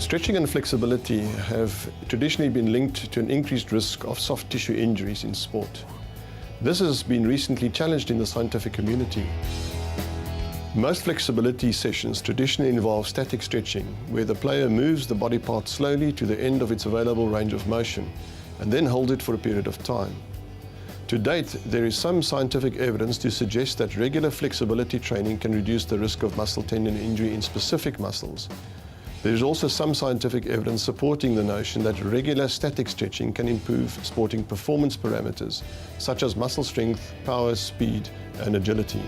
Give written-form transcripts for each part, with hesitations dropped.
Stretching and flexibility have traditionally been linked to an increased risk of soft tissue injuries in sport. This has been recently challenged in the scientific community. Most flexibility sessions traditionally involve static stretching, where the player moves the body part slowly to the end of its available range of motion and then holds it for a period of time. To date, there is some scientific evidence to suggest that regular flexibility training can reduce the risk of muscle tendon injury in specific muscles. There is also some scientific evidence supporting the notion that regular static stretching can improve sporting performance parameters, such as muscle strength, power, speed, and agility.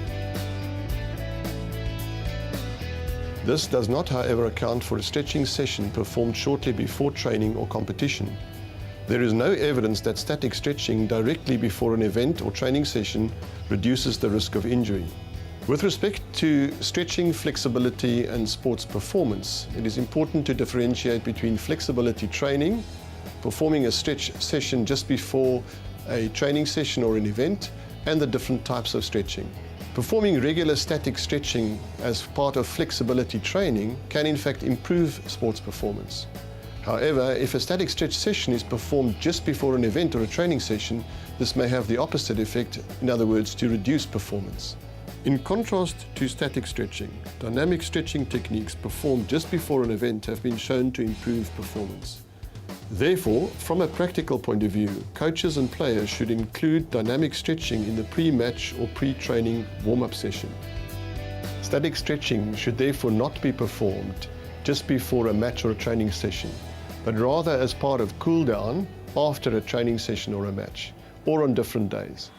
This does not, however, account for a stretching session performed shortly before training or competition. There is no evidence that static stretching directly before an event or training session reduces the risk of injury. With respect to stretching, flexibility, and sports performance, it is important to differentiate between flexibility training, performing a stretch session just before a training session or an event, and the different types of stretching. Performing regular static stretching as part of flexibility training can in fact improve sports performance. However, if a static stretch session is performed just before an event or a training session, this may have the opposite effect, in other words, to reduce performance. In contrast to static stretching, dynamic stretching techniques performed just before an event have been shown to improve performance. Therefore, from a practical point of view, coaches and players should include dynamic stretching in the pre-match or pre-training warm-up session. Static stretching should therefore not be performed just before a match or a training session, but rather as part of cool down after a training session or a match, or on different days.